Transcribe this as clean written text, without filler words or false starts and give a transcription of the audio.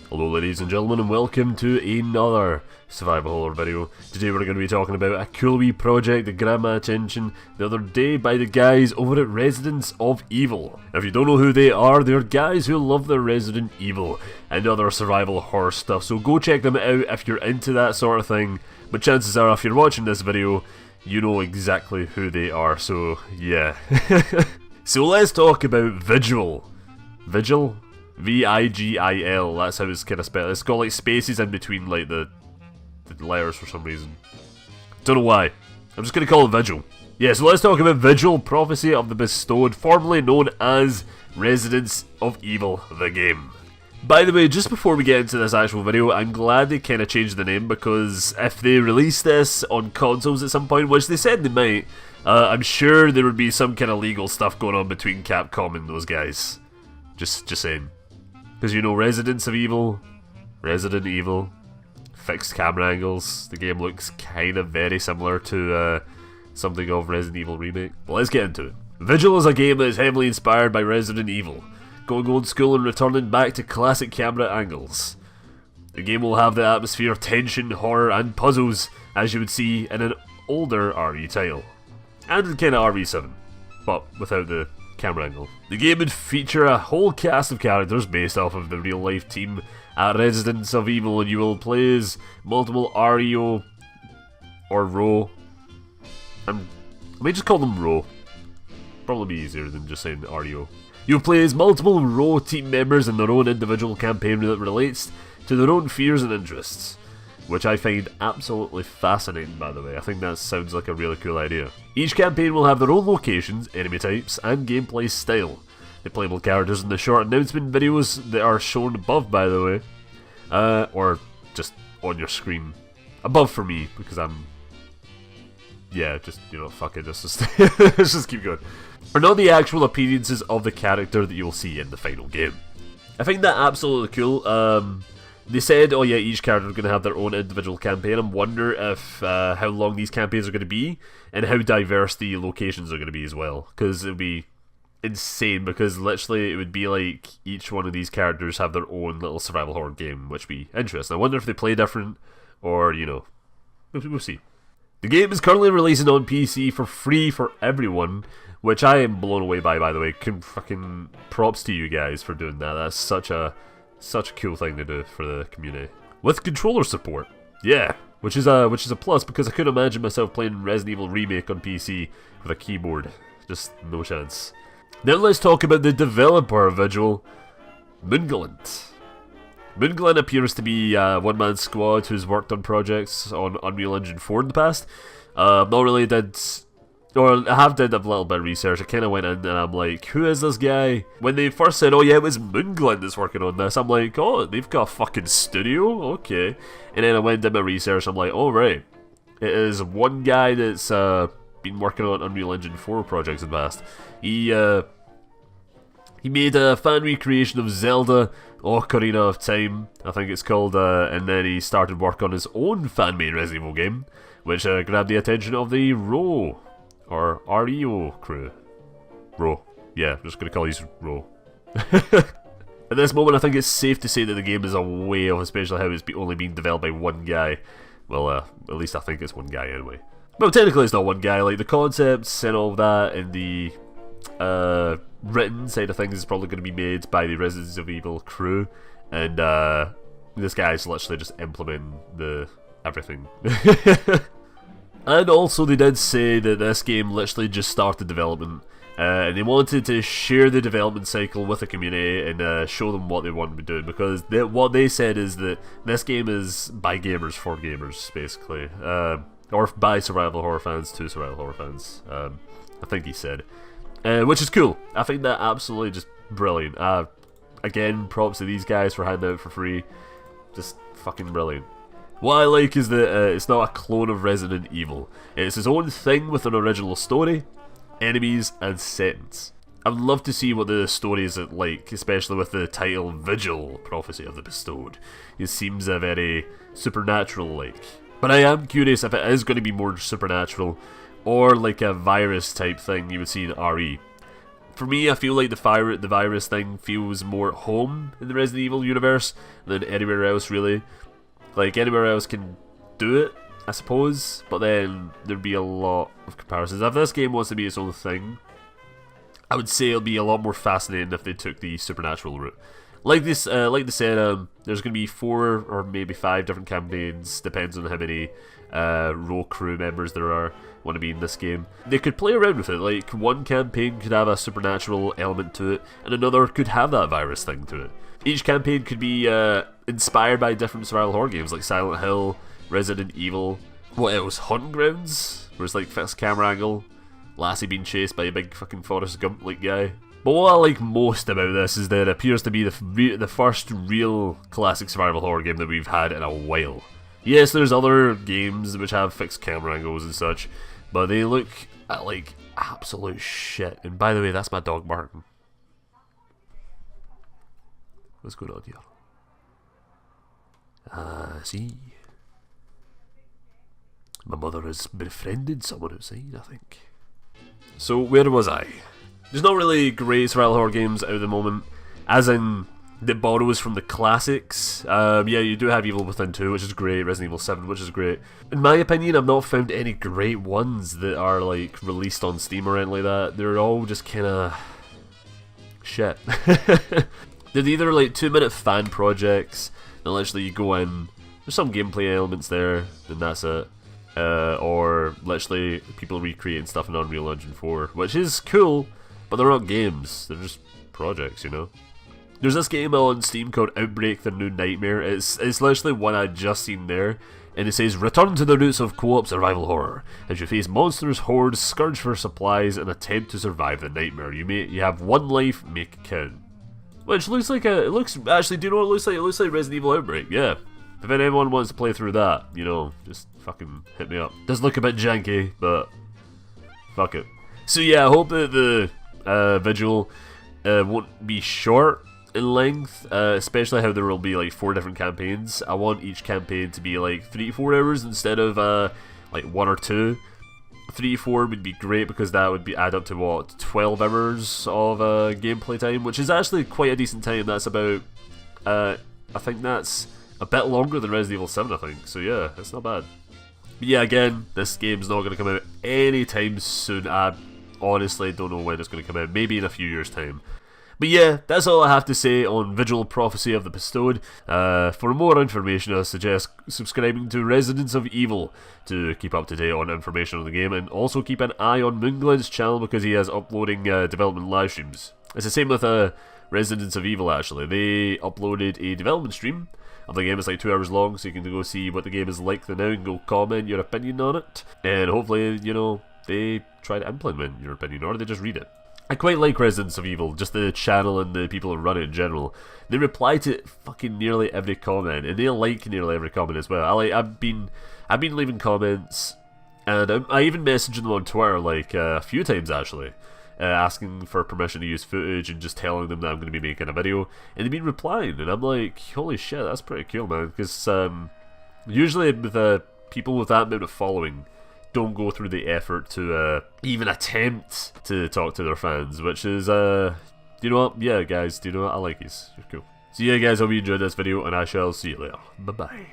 Hello ladies and gentlemen, and welcome to another survival horror video. Today we're going to be talking about a cool wee project that grabbed my attention the other day by the guys over at Residents of Evil. Now, if you don't know who they are, they're guys who love their Resident Evil and other survival horror stuff, so go check them out if you're into that sort of thing. But chances are, if you're watching this video, you know exactly who they are, so yeah. So let's talk about Vigil. Vigil? V-I-G-I-L, that's how it's kind of spelled. It's got like spaces in between like the letters for some reason. Don't know why. I'm just going to call it Vigil. Yeah, so let's talk about Vigil, Prophecy of the Bestowed, formerly known as Residents of Evil, the game. By the way, just before we get into this actual video, I'm glad they kind of changed the name, because if they release this on consoles at some point, which they said they might, I'm sure there would be some kind of legal stuff going on between Capcom and those guys. Just saying. Because, you know, Resident Evil, fixed camera angles, the game looks kind of very similar to something of Resident Evil Remake. But let's get into it. Vigil is a game that is heavily inspired by Resident Evil, going old school and returning back to classic camera angles. The game will have the atmosphere of tension, horror and puzzles, as you would see in an older RE title. And kind of RE7, but without the camera angle. The game would feature a whole cast of characters based off of the real life team at Residents of Evil, and you will play as multiple REO or RO. I may just call them RO. Probably be easier than just saying REO. You'll play as multiple RO team members in their own individual campaign that relates to their own fears and interests, which I find absolutely fascinating, by the way. I think that sounds like a really cool idea. Each campaign will have their own locations, enemy types, and gameplay style. The playable characters in the short announcement videos that are shown above, by the way, or just on your screen. Above for me, because I'm... yeah, just, you know, fuck it, let's just keep going. Are not the actual appearances of the character that you'll see in the final game. I find that absolutely cool. They said, oh yeah, each character is going to have their own individual campaign. I wonder if how long these campaigns are going to be, and how diverse the locations are going to be as well. Because it would be insane, because literally it would be like each one of these characters have their own little survival horror game, which would be interesting. I wonder if they play different, or, you know, we'll see. The game is currently releasing on PC for free for everyone, which I am blown away by the way. Fucking props to you guys for doing that. That's such a cool thing to do for the community. With controller support, yeah, which is a plus, because I couldn't imagine myself playing Resident Evil Remake on PC with a keyboard. Just no chance. Now let's talk about the developer of Vigil, Moonglint. Moonglint appears to be a one-man squad who's worked on projects on Unreal Engine 4 in the past. Not really did... or I have did a little bit of research. I kind of went in and I'm like, who is this guy? When they first said, oh yeah, it was Moonglint that's working on this, I'm like, oh, they've got a fucking studio? Okay. And then I went and did my research, I'm like, oh right. It is one guy that's been working on Unreal Engine 4 projects in the past. He made a fan recreation of Zelda, Ocarina of Time, I think it's called, and then he started work on his own fan-made Resident Evil game, which grabbed the attention of the RO. Or REO crew. RO. Yeah, I'm just going to call these RO. At this moment, I think it's safe to say that the game is a way off, especially how it's only being developed by one guy. Well, at least I think it's one guy anyway. Well, technically it's not one guy. Like, the concepts and all that, and the written side of things is probably going to be made by the Residents of Evil crew. And this guy's literally just implementing everything. And also they did say that this game literally just started development, and they wanted to share the development cycle with the community and show them what they want to be doing, because what they said is that this game is by gamers for gamers, basically, or by survival horror fans to survival horror fans, I think he said, which is cool. I think that absolutely just brilliant. Again, props to these guys for handing it out for free, just fucking brilliant. What I like is that it's not a clone of Resident Evil. It's its own thing with an original story, enemies, and settings. I would love to see what the story is like, especially with the title Vigil, Prophecy of the Bestowed. It seems a very supernatural-like. But I am curious if it is going to be more supernatural, or like a virus type thing you would see in RE. For me, I feel like the virus thing feels more at home in the Resident Evil universe than anywhere else, really. Like, anywhere else can do it, I suppose, but then there'd be a lot of comparisons. If this game wants to be its own thing, I would say it'll be a lot more fascinating if they took the supernatural route. Like they said, there's going to be 4 or maybe 5 different campaigns, depends on how many row crew members there are want to be in this game. They could play around with it, like one campaign could have a supernatural element to it, and another could have that virus thing to it. Each campaign could be inspired by different survival horror games, like Silent Hill, Resident Evil, what else? Hunting Grounds, where it's like fixed camera angle, Lassie being chased by a big fucking Forrest Gump-like guy. But what I like most about this is that it appears to be the first real classic survival horror game that we've had in a while. Yes, there's other games which have fixed camera angles and such, but they look like absolute shit. And by the way, that's my dog barking. What's going on here? See. My mother has befriended someone outside, I think. So, where was I? There's not really great survival horror games out at the moment, as in that borrows from the classics. Yeah, you do have Evil Within 2, which is great, Resident Evil 7, which is great. In my opinion, I've not found any great ones that are like released on Steam or anything like that. They're all just kinda shit. They're either like 2-minute fan projects, and literally you go in, there's some gameplay elements there, then that's it. Or literally people recreating stuff in Unreal Engine 4, which is cool, but they're not games, they're just projects, you know? There's this game on Steam called Outbreak: The New Nightmare. It's literally one I just seen there, and it says, return to the roots of co-op survival horror. As you face monsters, hordes, scourge for supplies, and attempt to survive the nightmare. You have 1 life, make it count. Which looks like actually, do you know what it looks like? It looks like Resident Evil Outbreak, yeah. If anyone wants to play through that, you know, just fucking hit me up. Does look a bit janky, but fuck it. So yeah, I hope that the Vigil won't be short in length, especially how there will be like 4 different campaigns. I want each campaign to be like 3 to 4 hours instead of like 1 or 2. 3 to 4 would be great because that would be add up to what, 12 hours of gameplay time, which is actually quite a decent time. That's about I think that's a bit longer than Resident Evil 7, I think. So yeah, it's not bad. But yeah, again, this game's not going to come out anytime soon. I honestly don't know when it's going to come out. Maybe in a few years' time. But yeah, that's all I have to say on Vigil Prophecy of the Bestowed. For more information, I suggest subscribing to Residents of Evil to keep up to date on information on the game, and also keep an eye on Moonglint's channel because he is uploading development live streams. It's the same with Residents of Evil, actually. They uploaded a development stream of the game. It's like 2 hours long, so you can go see what the game is like now and go comment your opinion on it. And hopefully, you know, they try to implement your opinion, or they just read it. I quite like Residents of Evil, just the channel and the people who run it in general. They reply to fucking nearly every comment, and they like nearly every comment as well. I've been leaving comments, and I even messaged them on Twitter like a few times actually, asking for permission to use footage and just telling them that I'm going to be making a video, and they've been replying, and I'm like, holy shit, that's pretty cool, man. Because usually with people with that amount of following don't go through the effort to even attempt to talk to their fans, which is, do you know what? Yeah, guys, do you know what? I like these. You're cool. So yeah, guys, I hope you enjoyed this video, and I shall see you later. Bye-bye.